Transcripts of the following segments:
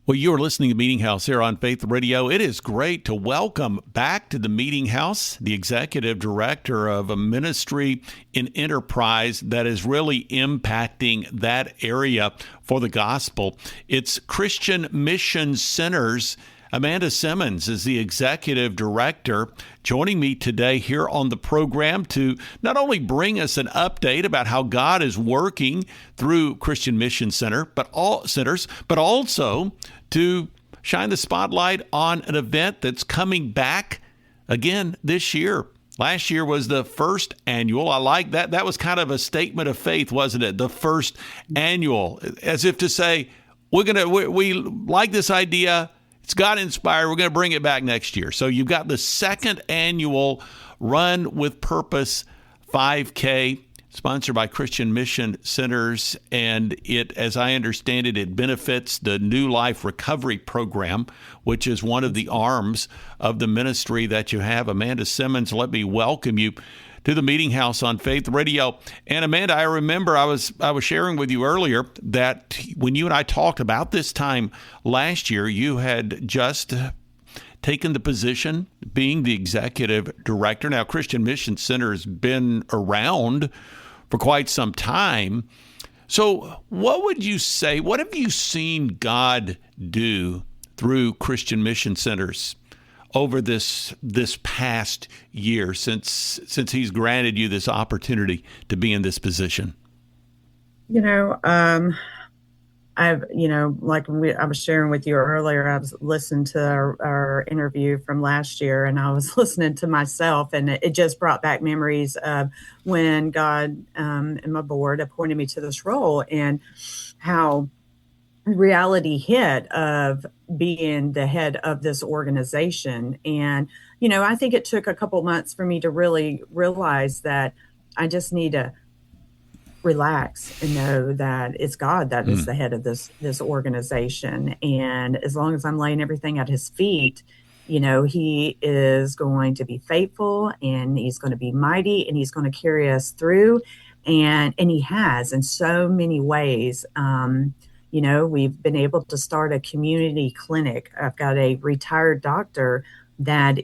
Well, you are listening to Meeting House here on Faith Radio. It is great to welcome back to the Meeting House the executive director of a ministry in enterprise that is really impacting that area for the gospel. It's Christian Mission Centers. Amanda Simmons is the executive director, joining me today here on the program to not only bring us an update about how God is working through Christian Mission Center, but also to shine the spotlight on an event that's coming back again this year. Last year was the first annual. I like that. That was kind of a statement of faith, wasn't it? The first annual, as if to say, we like this idea. It's God inspired. We're going to bring it back next year. So you've got the second annual Run with Purpose 5K, sponsored by Christian Mission Centers. And it, as I understand it, it benefits the New Life Recovery Program, which is one of the arms of the ministry that you have. Amanda Simmons, let me welcome you to the Meeting House on Faith Radio. And Amanda, I remember I was sharing with you earlier that when you and I talked about this time last year, you had just taken the position being the executive director. Now, Christian Mission Center has been around for quite some time. So what would you say, what have you seen God do through Christian Mission Centers over this past year since he's granted you this opportunity to be in this position? I was sharing with you earlier, I was listening to our interview from last year, and I was listening to myself, and it just brought back memories of when God and my board appointed me to this role, and how reality hit of being the head of this organization. And, I think it took a couple months for me to really realize that I just need to relax and know that it's God that is the head of this organization. And as long as I'm laying everything at his feet, he is going to be faithful, and he's going to be mighty, and he's going to carry us through. And he has in so many ways. We've been able to start a community clinic. I've got a retired doctor that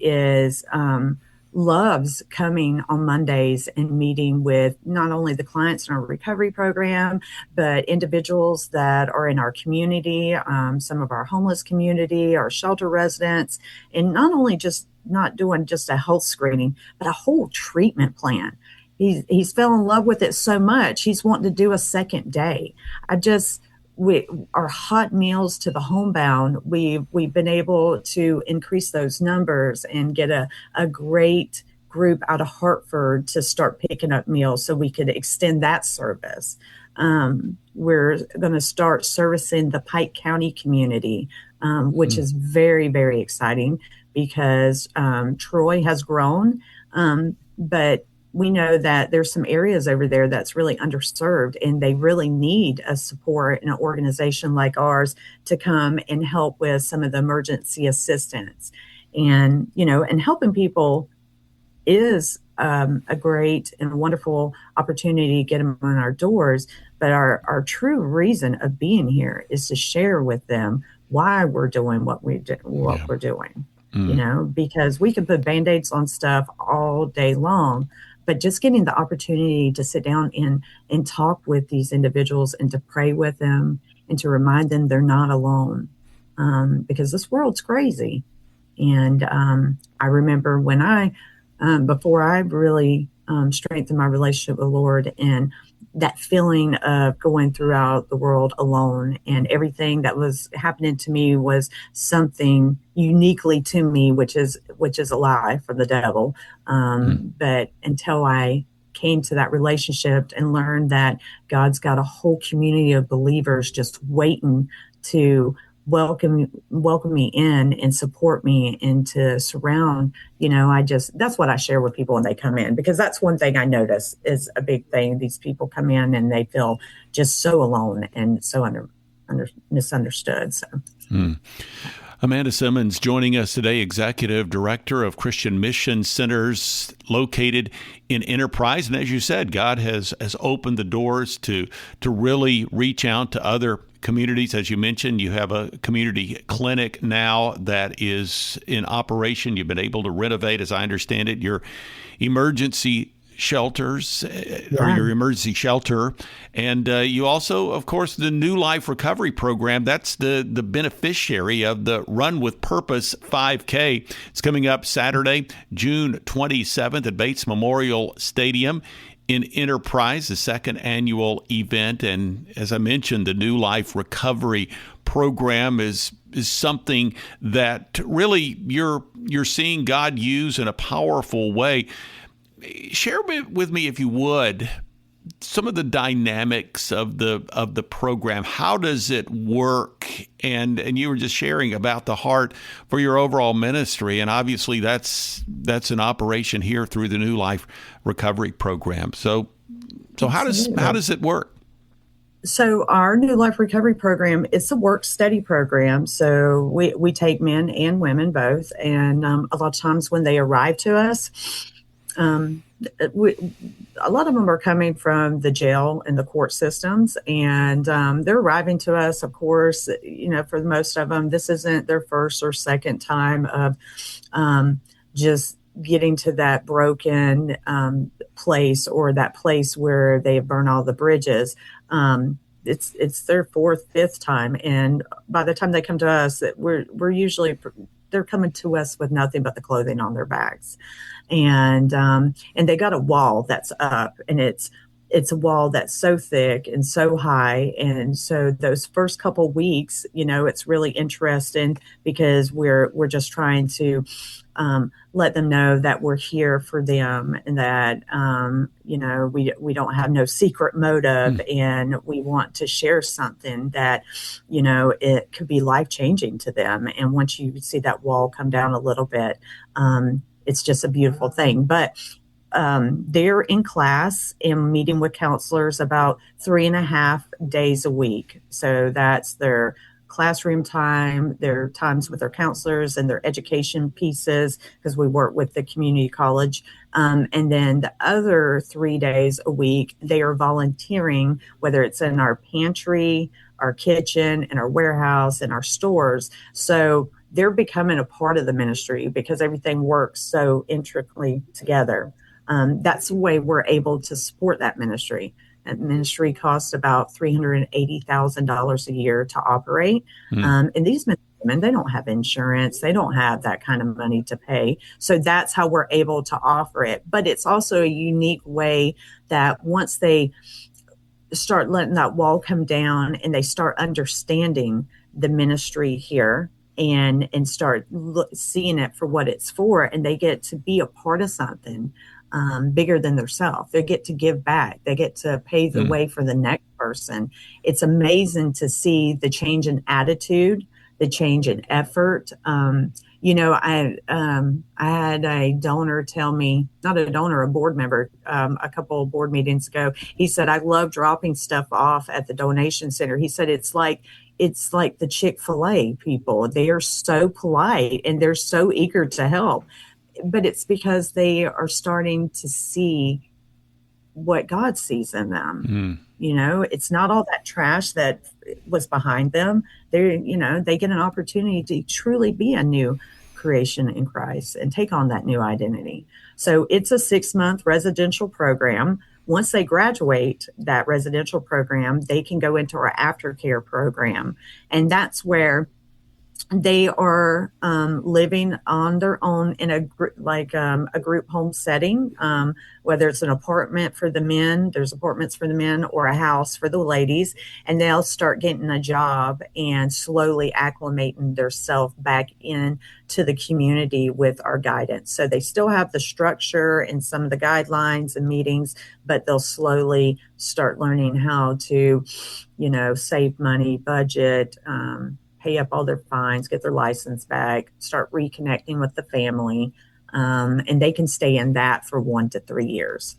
loves coming on Mondays and meeting with not only the clients in our recovery program, but individuals that are in our community, some of our homeless community, our shelter residents, and not doing just a health screening, but a whole treatment plan. He's fell in love with it so much, he's wanting to do a second day. Our hot meals to the homebound, we've been able to increase those numbers and get a great group out of Hartford to start picking up meals so we could extend that service. We're going to start servicing the Pike County community, which is very, very exciting because Troy has grown, but we know that there's some areas over there that's really underserved, and they really need a support and an organization like ours to come and help with some of the emergency assistance. And, and helping people is a great and wonderful opportunity to get them on our doors. But our true reason of being here is to share with them why we're doing what we're doing, because we can put Band-Aids on stuff all day long. But just getting the opportunity to sit down and talk with these individuals and to pray with them and to remind them they're not alone, because this world's crazy. And I remember when before I really strengthened my relationship with the Lord, and that feeling of going throughout the world alone, and everything that was happening to me was something uniquely to me, which is a lie from the devil. But until I came to that relationship and learned that God's got a whole community of believers just waiting to welcome me in and support me and to surround, that's what I share with people when they come in, because that's one thing I notice is a big thing. These people come in and they feel just so alone and so misunderstood. So. Amanda Simmons joining us today, Executive Director of Christian Mission Centers located in Enterprise. And as you said, God has opened the doors to really reach out to other communities. As you mentioned, you have a community clinic now that is in operation. You've been able to renovate, as I understand it, your emergency shelters or your emergency shelter. And you also, of course, the New Life Recovery Program. That's the beneficiary of the Run with Purpose 5K. It's coming up Saturday, June 27th at Bates Memorial Stadium in Enterprise, the second annual event. And as I mentioned, the New Life Recovery Program is something that really you're seeing God use in a powerful way. Share with me, if you would, some of the dynamics of the program. How does it work? And you were just sharing about the heart for your overall ministry, and obviously that's an operation here through the New Life Recovery Program. So how does it work? So our New Life Recovery Program, it's a work study program. So we take men and women both, and a lot of times when they arrive to us, a lot of them are coming from the jail and the court systems, and they're arriving to us. Of course, for most of them, this isn't their first or second time of just getting to that broken place, or that place where they have burned all the bridges. It's their fourth, fifth time, and by the time they come to us, we're usually, they're coming to us with nothing but the clothing on their backs. And they got a wall that's up, and it's a wall that's so thick and so high. And so those first couple weeks, it's really interesting because we're just trying to let them know that we're here for them, and that we don't have no secret motive, and we want to share something that it could be life-changing to them. And once you see that wall come down a little bit, it's just a beautiful thing. But they're in class and meeting with counselors about 3.5 days a week. So that's their classroom time, their times with their counselors, and their education pieces, because we work with the community college. And then the other 3 days a week, they are volunteering, whether it's in our pantry, our kitchen, in our warehouse, in our stores. So they're becoming a part of the ministry because everything works so intricately together. That's the way we're able to support that ministry. That ministry costs about $380,000 a year to operate. And these men, they don't have insurance. They don't have that kind of money to pay. So that's how we're able to offer it. But it's also a unique way that once they start letting that wall come down and they start understanding the ministry here, and start seeing it for what it's for, and they get to be a part of something bigger than themselves. They get to give back. They get to pave the way for the next person. It's amazing to see the change in attitude, the change in effort. I had a donor tell me, not a donor, a board member, a couple of board meetings ago. He said, I love dropping stuff off at the donation center. He said, it's like the Chick-fil-A people. They are so polite and they're so eager to help. But it's because they are starting to see what God sees in them. It's not all that trash that was behind them. They get an opportunity to truly be a new creation in Christ and take on that new identity. So it's a 6-month residential program. Once they graduate that residential program, they can go into our aftercare program. And that's where they are living on their own in a group home setting, whether it's an apartment for the men, there's apartments for the men, or a house for the ladies, and they'll start getting a job and slowly acclimating themselves back in to the community with our guidance. So they still have the structure and some of the guidelines and meetings, but they'll slowly start learning how to, save money, budget, pay up all their fines, get their license back, start reconnecting with the family, and they can stay in that for 1 to 3 years.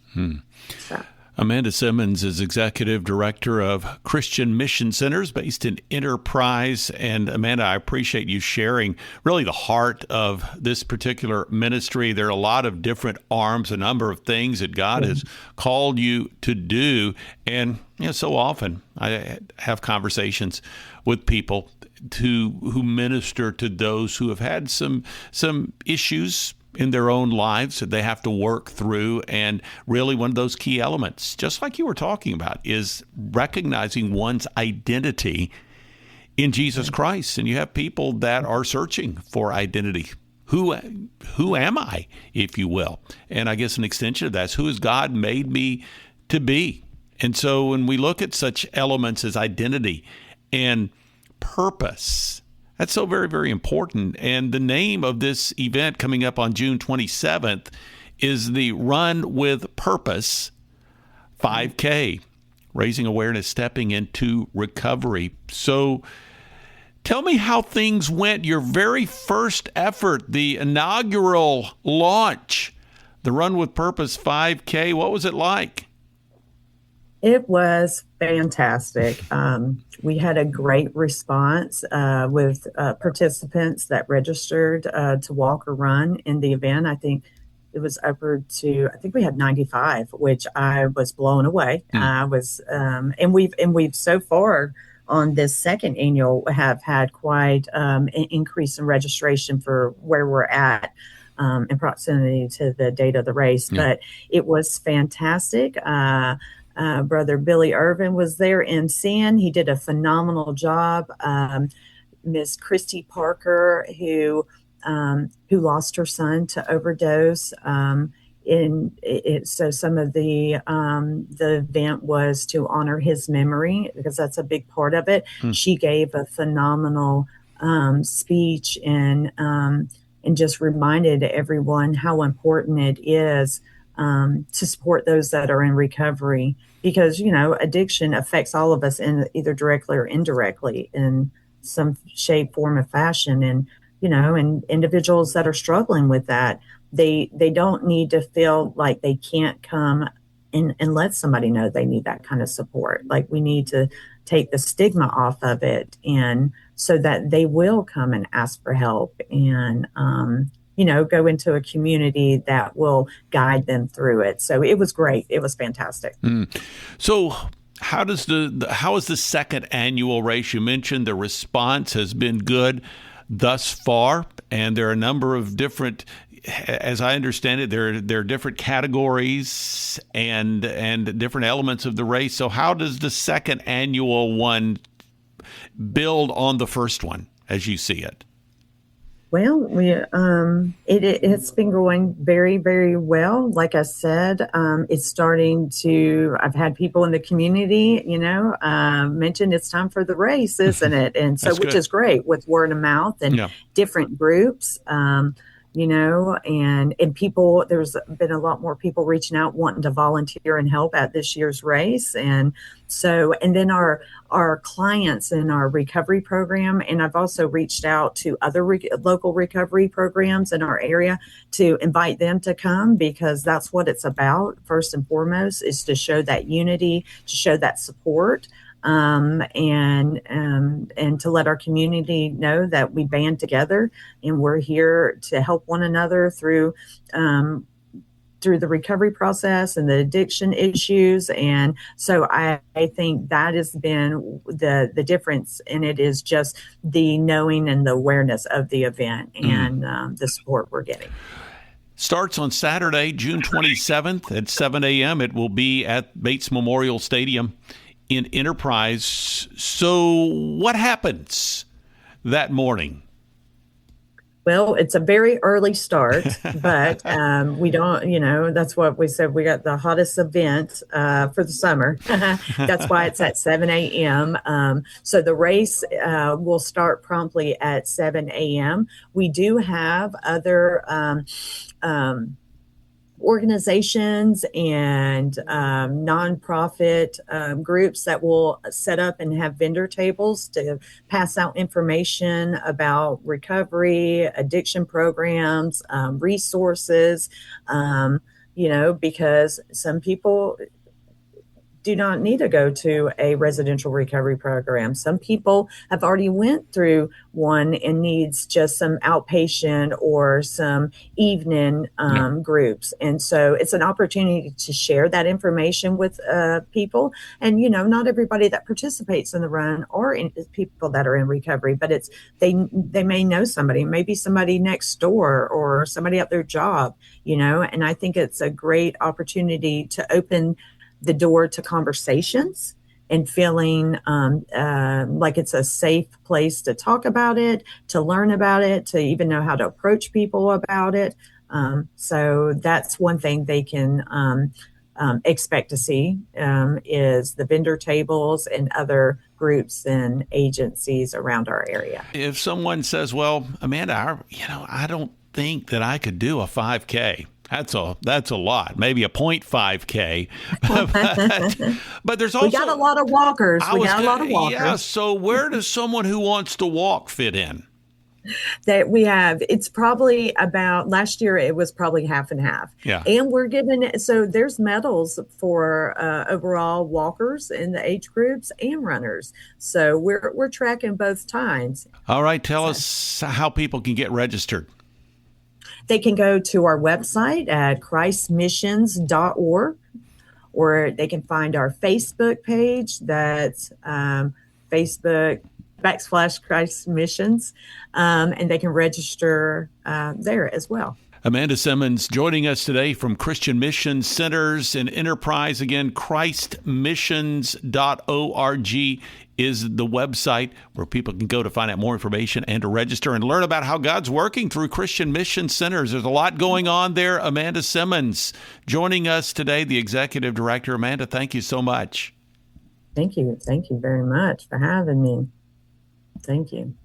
So. Amanda Simmons is Executive Director of Christian Mission Centers based in Enterprise. And Amanda, I appreciate you sharing really the heart of this particular ministry. There are a lot of different arms, a number of things that God has called you to do. And so often I have conversations with people who minister to those who have had some issues in their own lives that they have to work through. And really one of those key elements, just like you were talking about, is recognizing one's identity in Jesus Christ. And you have people that are searching for identity. Who am I, if you will? And I guess an extension of that is, who has God made me to be? And so when we look at such elements as identity and purpose, that's so very, very important. And the name of this event coming up on June 27th is the Run with Purpose 5K, raising awareness, stepping into recovery. So tell me how things went. Your very first effort, the inaugural launch, the Run with Purpose 5K, what was it like? It was fantastic. We had a great response with participants that registered to walk or run in the event. I think it was upward to, I think we had 95, which I was blown away. I was, and we've so far on this second annual have had quite an increase in registration for where we're at. In proximity to the date of the race, but it was fantastic. Brother Billy Irvin was there emceeing. He did a phenomenal job. Miss Christy Parker, who lost her son to overdose. So some of the event was to honor his memory, because that's a big part of it. She gave a phenomenal speech and just reminded everyone how important it is to support those that are in recovery, because, addiction affects all of us in either directly or indirectly in some shape, form, or fashion. And, and individuals that are struggling with that, they don't need to feel like they can't come and let somebody know they need that kind of support. Like, we need to take the stigma off of it, and so that they will come and ask for help and, go into a community that will guide them through it. So it was great. It was fantastic. So how is the second annual race? You mentioned the response has been good thus far, and there are a number of different, as I understand it, there are different categories and different elements of the race. So how does the second annual one build on the first one as you see it? Well, it's been going very, very well. Like I said, it's starting to, I've had people in the community, mention it's time for the race, isn't it? And so, which is great, with word of mouth and different groups, and people, there's been a lot more people reaching out, wanting to volunteer and help at this year's race. And so, and then our clients in our recovery program, and I've also reached out to other local recovery programs in our area to invite them to come, because that's what it's about. First and foremost is to show that unity, to show that support. And to let our community know that we band together and we're here to help one another through the recovery process and the addiction issues. And so I think that has been the difference, and it is just the knowing and the awareness of the event and the support we're getting. Starts on Saturday, June 27th at 7 a.m. It will be at Bates Memorial Stadium in Enterprise. So what happens that morning? Well, it's a very early start, but we don't, that's what we said. We got the hottest event for the summer. That's why it's at 7 a.m. So the race will start promptly at 7 a.m. We do have other organizations and nonprofit groups that will set up and have vendor tables to pass out information about recovery, addiction programs, resources, because some people, do not need to go to a residential recovery program. Some people have already went through one and needs just some outpatient or some evening groups. And so it's an opportunity to share that information with people. And, not everybody that participates in the run are people that are in recovery, but they may know somebody, maybe somebody next door or somebody at their job, and I think it's a great opportunity to open the door to conversations and feeling like it's a safe place to talk about it, to learn about it, to even know how to approach people about it. So that's one thing they can expect to see is the vendor tables and other groups and agencies around our area. If someone says, well, Amanda, I don't think that I could do a 5K. That's a lot, maybe a 0.5K. but there's also... We got a lot of walkers. Yeah, so where does someone who wants to walk fit in? That we have, it's probably about, last year it was probably half and half. Yeah. And we're giving, so there's medals for overall walkers in the age groups and runners. So we're tracking both times. All right. Tell us how people can get registered. They can go to our website at christmissions.org, or they can find our Facebook page. That's Facebook/Christ Missions, and they can register there as well. Amanda Simmons joining us today from Christian Mission Centers and Enterprise. Again, christmissions.org is the website where people can go to find out more information and to register and learn about how God's working through Christian Mission Centers. There's a lot going on there. Amanda Simmons joining us today, the Executive Director. Amanda, thank you so much. Thank you. Thank you very much for having me. Thank you.